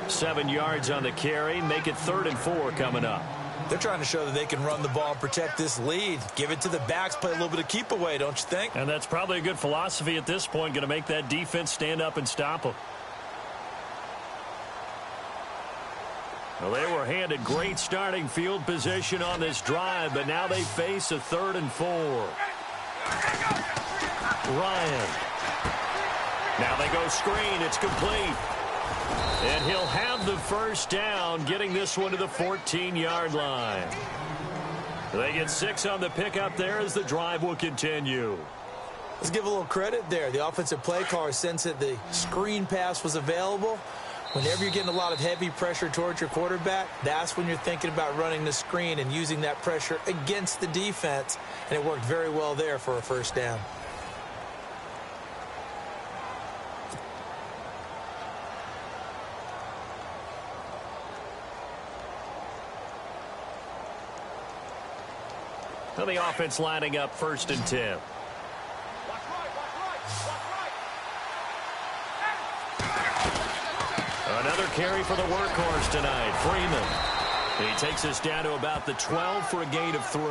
7 yards on the carry. Make it 3rd and 4 coming up. They're trying to show that they can run the ball and protect this lead. Give it to the backs, play a little bit of keep away, don't you think? And that's probably a good philosophy at this point. Going to make that defense stand up and stop them. Well, they were handed great starting field position on this drive, but now they face a 3rd and 4. Ryan. Now they go screen. It's complete. And he'll have the first down, getting this one to the 14-yard line. They get 6 on the pickup there as the drive will continue. Let's give a little credit there. The offensive play caller sensed that the screen pass was available. Whenever you're getting a lot of heavy pressure towards your quarterback, that's when you're thinking about running the screen and using that pressure against the defense. And it worked very well there for a first down. Now the offense lining up 1st and 10. Another carry for the workhorse tonight, Freeman. He takes us down to about the 12 for a gain of 3.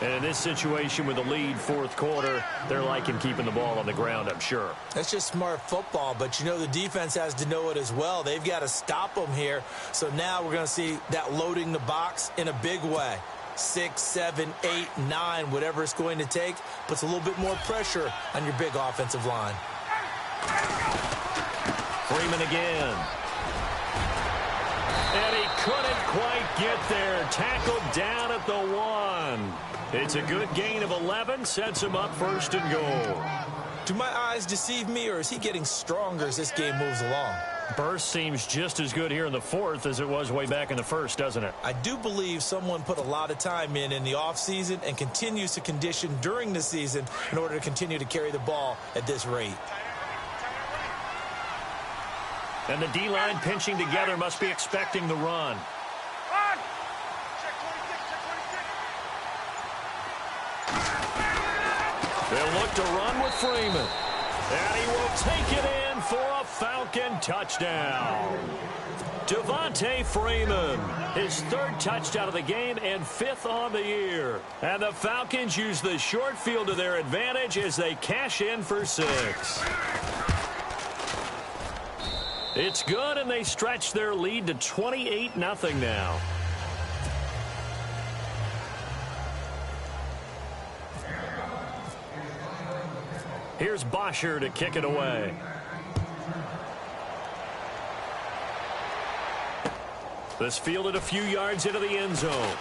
And in this situation with the lead 4th quarter, they're liking keeping the ball on the ground, I'm sure. That's just smart football, but you know the defense has to know it as well. They've got to stop them here. So now we're going to see that loading the box in a big way. 6, 7, 8, 9, whatever it's going to take, puts a little bit more pressure on your big offensive line. Freeman again. And he couldn't quite get there. Tackled down at the 1. It's a good gain of 11. Sets him up 1st and goal. Do my eyes deceive me, or is he getting stronger as this game moves along? Burst seems just as good here in the 4th as it was way back in the 1st, doesn't it? I do believe someone put a lot of time in the offseason and continues to condition during the season in order to continue to carry the ball at this rate. And the D-line pinching together must be expecting the run. They'll look to run with Freeman. And he will take it in for a Falcon touchdown. Devontae Freeman, his 3rd touchdown of the game and 5th on the year. And the Falcons use the short field to their advantage as they cash in for 6. It's good, and they stretch their lead to 28-0 now. Here's Bosher to kick it away. This fielded a few yards into the end zone.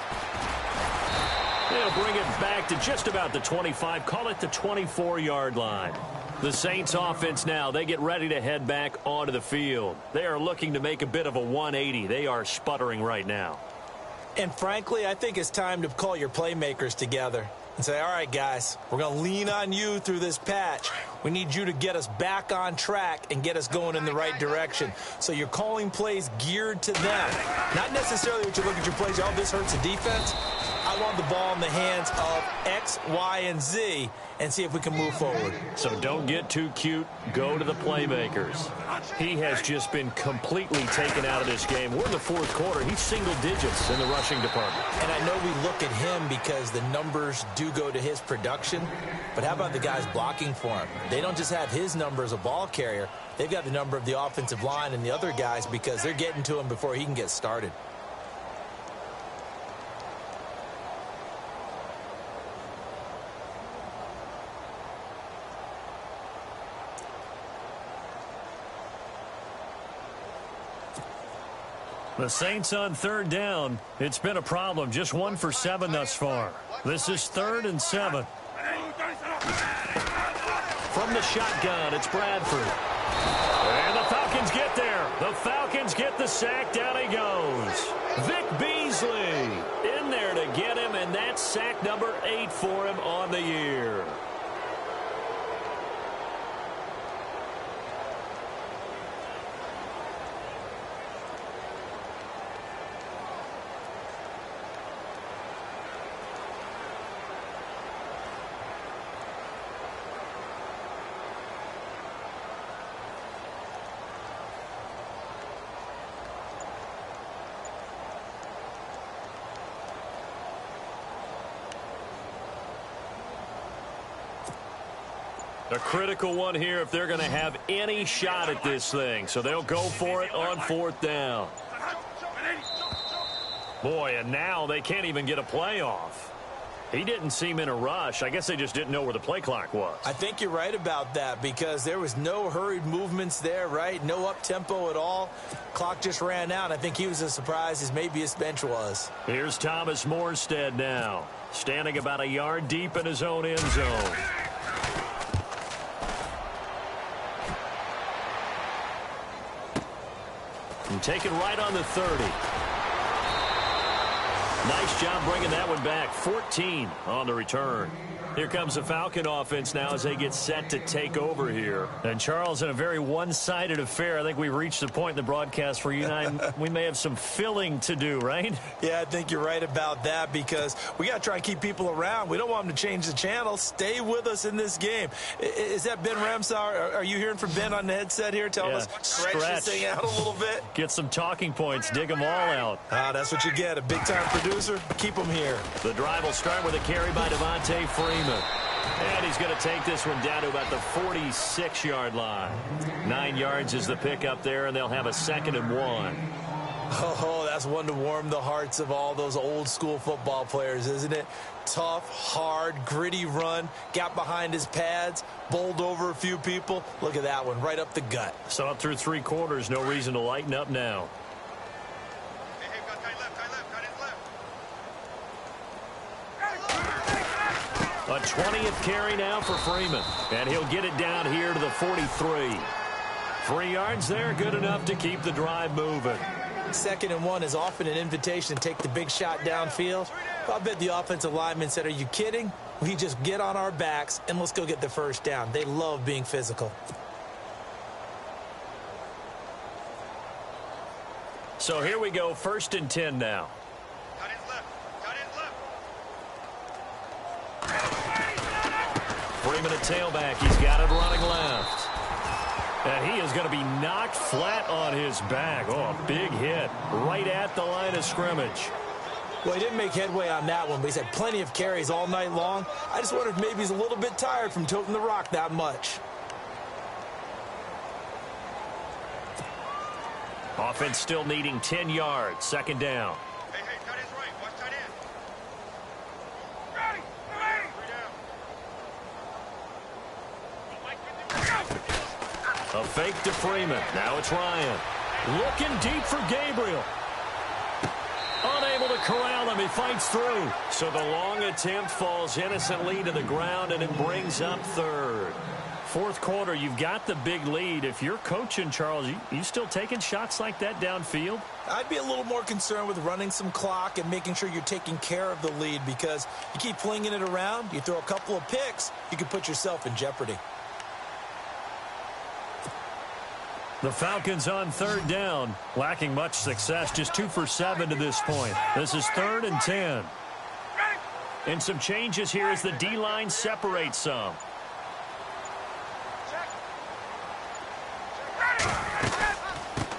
They'll bring it back to just about the 25. Call it the 24-yard line. The Saints offense now, they get ready to head back onto the field. They are looking to make a bit of a 180. They are sputtering right now. And frankly, I think it's time to call your playmakers together and say, all right, guys, we're going to lean on you through this patch. We need you to get us back on track and get us going in the right direction. So you're calling plays geared to them. Not necessarily what you look at your plays, oh, this hurts the defense. I want the ball in the hands of X, Y, and Z and see if we can move forward. So don't get too cute. Go to the playmakers. He has just been completely taken out of this game. We're in the fourth quarter. He's single digits in the rushing department. And I know we look at him because the numbers do go to his production. But how about the guys blocking for him? They don't just have his number as a ball carrier. They've got the number of the offensive line and the other guys because they're getting to him before he can get started. The Saints on third down. It's been a problem. Just 1 for 7 thus far. This is 3rd and 7. From the shotgun, it's Bradford. And the Falcons get there. The Falcons get the sack. Down he goes. Vic Beasley in there to get him, and that's sack number 8 for him on the year. A critical one here if they're going to have any shot at this thing. So they'll go for it on 4th down. Boy, and now they can't even get a play off. He didn't seem in a rush. I guess they just didn't know where the play clock was. I think you're right about that because there was no hurried movements there, right? No up-tempo at all. Clock just ran out. I think he was as surprised as maybe his bench was. Here's Thomas Morstead now, standing about a yard deep in his own end zone. And taken right on the 30. Nice job bringing that one back. 14 on the return. Here comes the Falcon offense now as they get set to take over here. And, Charles, in a very one-sided affair, I think we've reached the point in the broadcast where you and I, we may have some filling to do, right? Yeah, I think you're right about that because we got to try and keep people around. We don't want them to change the channel. Stay with us in this game. Is that Ben Ramsauer? Are you hearing from Ben on the headset here telling us stretch this thing out a little bit? Get some talking points. Dig them all out. That's what you get. A big-time producer. Keep them here. The drive will start with a carry by Devontae Freeman. And he's going to take this one down to about the 46-yard line. 9 yards is the pickup there, and they'll have a 2nd and 1. Oh, that's one to warm the hearts of all those old-school football players, isn't it? Tough, hard, gritty run. Got behind his pads, bowled over a few people. Look at that one, right up the gut. So up through 3 quarters, no reason to lighten up now. A 20th carry now for Freeman. And he'll get it down here to the 43. 3 yards there, good enough to keep the drive moving. 2nd and 1 is often an invitation to take the big shot downfield. I bet the offensive lineman said, are you kidding? We just get on our backs and let's go get the first down. They love being physical. So here we go, 1st and 10 now. Freeman at tailback. He's got it running left. And he is going to be knocked flat on his back. Oh, a big hit right at the line of scrimmage. Well, he didn't make headway on that one, but he's had plenty of carries all night long. I just wonder if maybe he's a little bit tired from toting the rock that much. Offense still needing 10 yards. 2nd down. A fake to Freeman. Now it's Ryan. Looking deep for Gabriel. Unable to corral him. He fights through. So the long attempt falls innocently to the ground, and it brings up third. Fourth quarter, you've got the big lead. If you're coaching, Charles, you still taking shots like that downfield? I'd be a little more concerned with running some clock and making sure you're taking care of the lead, because you keep flinging it around, you throw a couple of picks, you could put yourself in jeopardy. The Falcons on third down, lacking much success, just 2 for 7 to this point. This is 3rd and 10. And some changes here as the D-line separates some.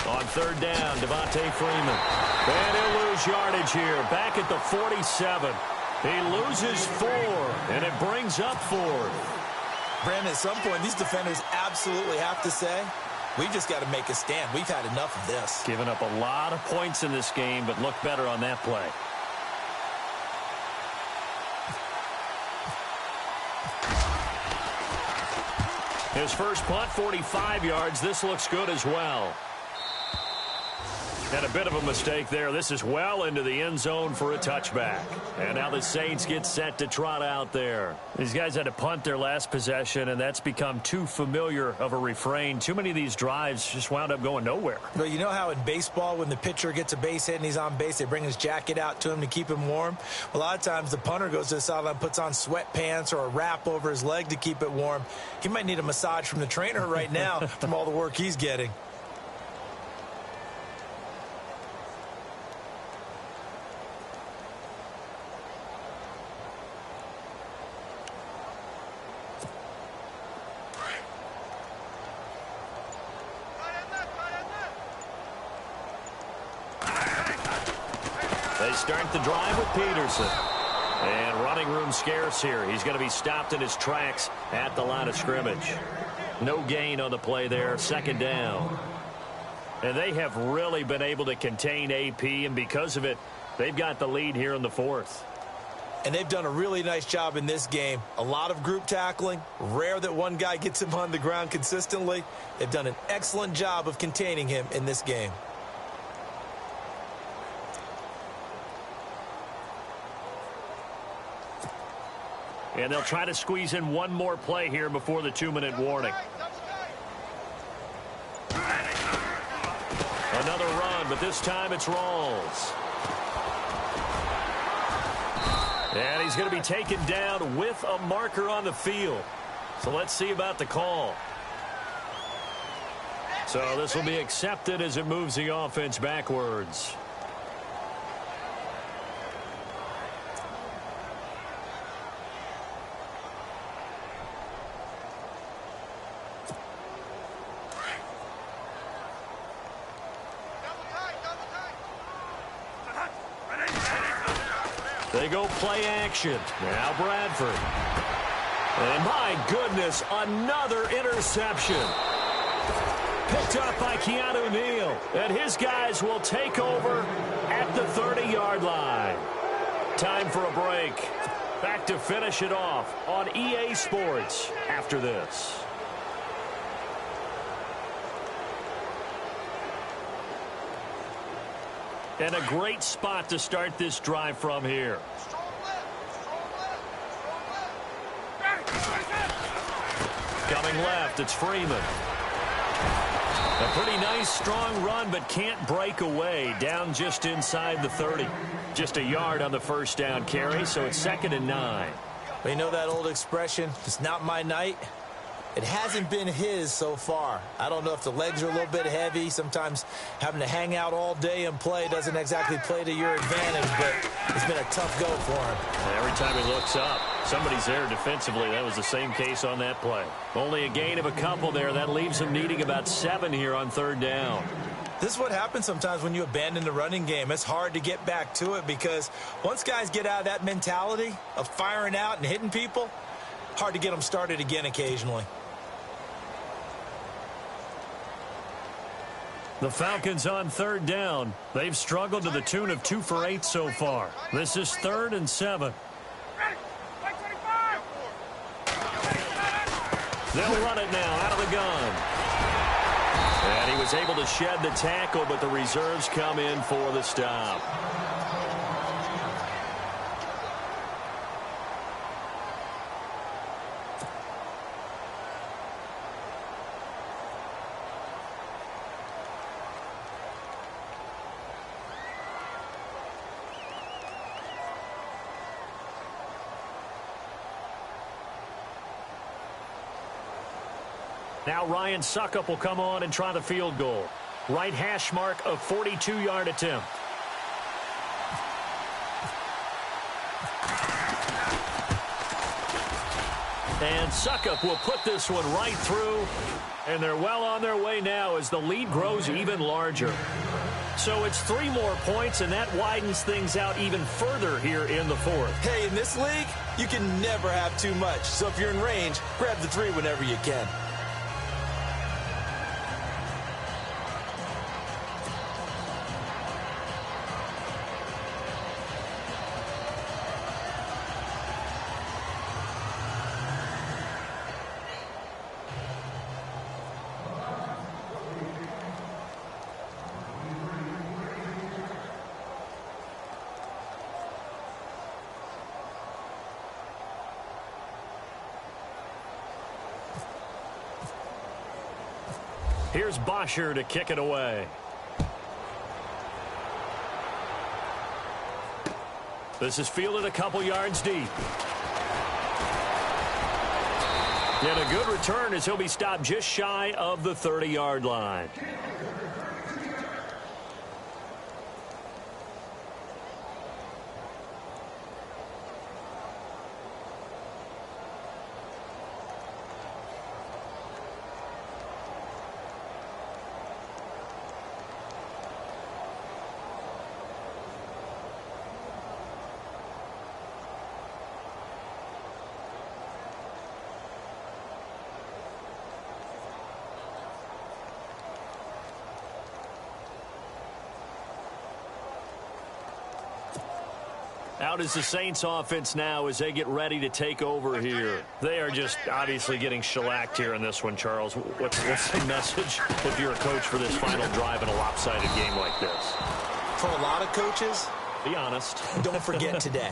On third down, Devontae Freeman. And he'll lose yardage here, back at the 47. He loses 4, and it brings up 4th. Brandon, at some point, these defenders absolutely have to say, we've just got to make a stand. We've had enough of this. Giving up a lot of points in this game, but look better on that play. His first punt, 45 yards. This looks good as well. And a bit of a mistake there. This is well into the end zone for a touchback. And now the Saints get set to trot out there. These guys had to punt their last possession, and that's become too familiar of a refrain. Too many of these drives just wound up going nowhere. But you know how in baseball, when the pitcher gets a base hit and he's on base, they bring his jacket out to him to keep him warm? A lot of times the punter goes to the sideline, puts on sweatpants or a wrap over his leg to keep it warm. He might need a massage from the trainer right now from all the work he's getting. They start the drive with Peterson. And running room scarce here. He's going to be stopped in his tracks at the line of scrimmage. No gain on the play there. 2nd down. And they have really been able to contain AP, and because of it, they've got the lead here in the 4th. And they've done a really nice job in this game. A lot of group tackling. Rare that one guy gets him on the ground consistently. They've done an excellent job of containing him in this game. And they'll try to squeeze in one more play here before the 2-minute warning. Another run, but this time it's Rawls. And he's going to be taken down with a marker on the field. So let's see about the call. So this will be accepted as it moves the offense backwards. They go play action. Now Bradford. And my goodness, another interception. Picked up by Keanu Neal. And his guys will take over at the 30-yard line. Time for a break. Back to finish it off on EA Sports after this. And a great spot to start this drive from here. Coming left, it's Freeman. A pretty nice, strong run, but can't break away. Down just inside the 30. Just a yard on the first down carry, so it's 2nd and 9. Well, you know that old expression, it's not my night? It hasn't been his so far. I don't know if the legs are a little bit heavy. Sometimes having to hang out all day and play doesn't exactly play to your advantage, but it's been a tough go for him. Every time he looks up, somebody's there defensively. That was the same case on that play. Only a gain of a couple there. That leaves him needing about 7 here on 3rd down. This is what happens sometimes when you abandon the running game. It's hard to get back to it because once guys get out of that mentality of firing out and hitting people, hard to get them started again occasionally. The Falcons on 3rd down. They've struggled to the tune of 2 for 8 so far. This is 3rd and 7. They'll run it now out of the gun. And he was able to shed the tackle, but the reserves come in for the stop. Now Ryan Suckup will come on and try the field goal. Right hash mark of 42-yard attempt. And Suckup will put this one right through. And they're well on their way now as the lead grows even larger. So it's 3 more points, and that widens things out even further here in the fourth. Hey, in this league, you can never have too much. So if you're in range, grab the 3 whenever you can. Here's Bosher to kick it away. This is fielded a couple yards deep. And a good return as he'll be stopped just shy of the 30-yard line. Out is the Saints offense now as they get ready to take over here. They are just obviously getting shellacked here in this one, Charles. What's the message if you're a coach for this final drive in a lopsided game like this? For a lot of coaches, be honest. Don't forget today.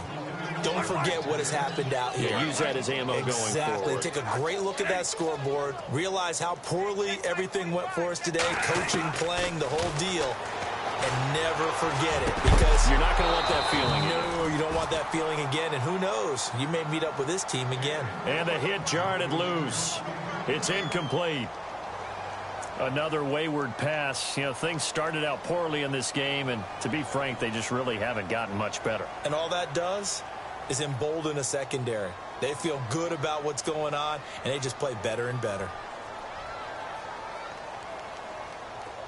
Don't forget what has happened out here. Yeah, use that as ammo going forward. Exactly. Take a great look at that scoreboard. Realize how poorly everything went for us today. Coaching, playing, the whole deal. And never forget it, because you're not going to want that feeling. No, you don't want that feeling again. And who knows? You may meet up with this team again. And the hit jarred it loose. It's incomplete. Another wayward pass. You know, things started out poorly in this game, and to be frank, they just really haven't gotten much better. And all that does is embolden a secondary. They feel good about what's going on, and they just play better and better.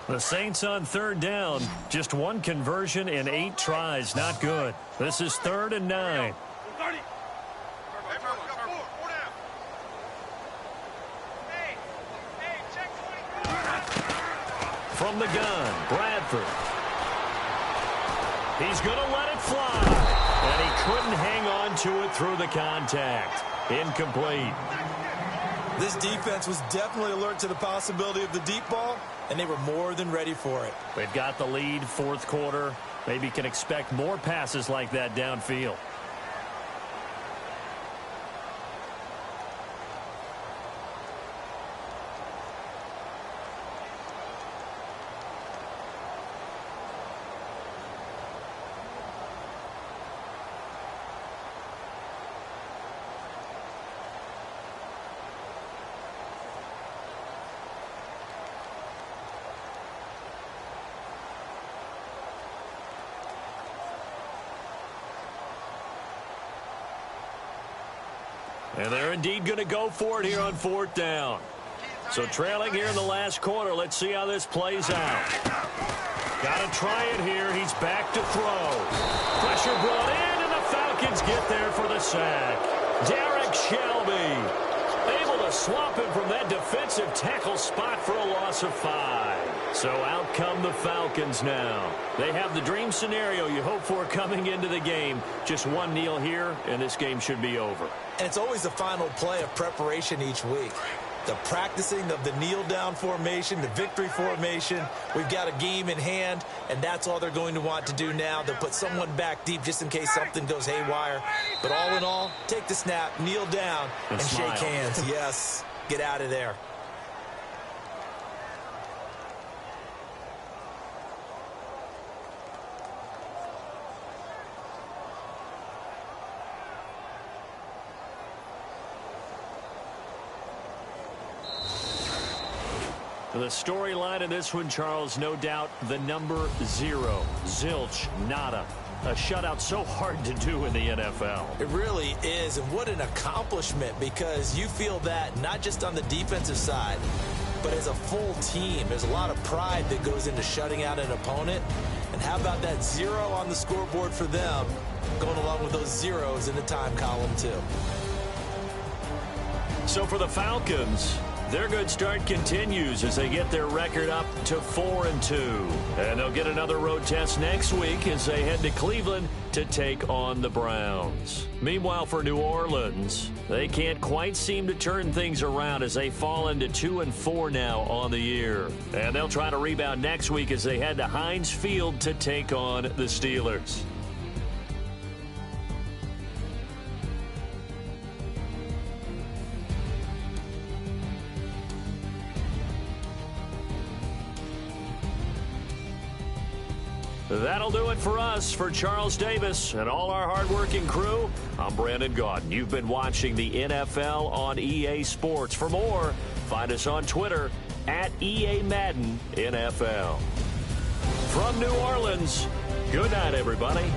The Saints on third down. Just 1 conversion in 8 tries. Not good. This is 3rd and 9. From the gun, Bradford. He's going to let it fly. And he couldn't hang on to it through the contact. Incomplete. This defense was definitely alert to the possibility of the deep ball, and they were more than ready for it. They've got the lead, 4th quarter. Maybe can expect more passes like that downfield. And they're indeed going to go for it here on 4th down. So trailing here in the last quarter. Let's see how this plays out. Got to try it here. He's back to throw. Pressure brought in, and the Falcons get there for the sack. Derek Shelby able to swamp him from that defensive tackle spot for a loss of 5. So out come the Falcons now. They have the dream scenario you hope for coming into the game. Just 1 kneel here, and this game should be over. And it's always the final play of preparation each week. the practicing of the kneel-down formation, the victory formation. We've got a game in hand, and that's all they're going to want to do now. They'll put someone back deep just in case something goes haywire. But all in all, take the snap, kneel down, and shake hands. Yes, get out of there. The storyline in this one, Charles, no doubt the number 0. Zilch, nada. A shutout so hard to do in the NFL. It really is, and what an accomplishment, because you feel that not just on the defensive side, but as a full team. There's a lot of pride that goes into shutting out an opponent. And how about that 0 on the scoreboard for them, going along with those zeros in the time column, too. So for the Falcons, their good start continues as they get their record up to 4-2. And they'll get another road test next week as they head to Cleveland to take on the Browns. Meanwhile, for New Orleans, they can't quite seem to turn things around as they fall into 2-4 now on the year. And they'll try to rebound next week as they head to Heinz Field to take on the Steelers. That'll do it for us. For Charles Davis and all our hardworking crew, I'm Brandon Gaudin. You've been watching the NFL on EA Sports. For more, find us on Twitter at EA Madden NFL. From New Orleans, good night, everybody.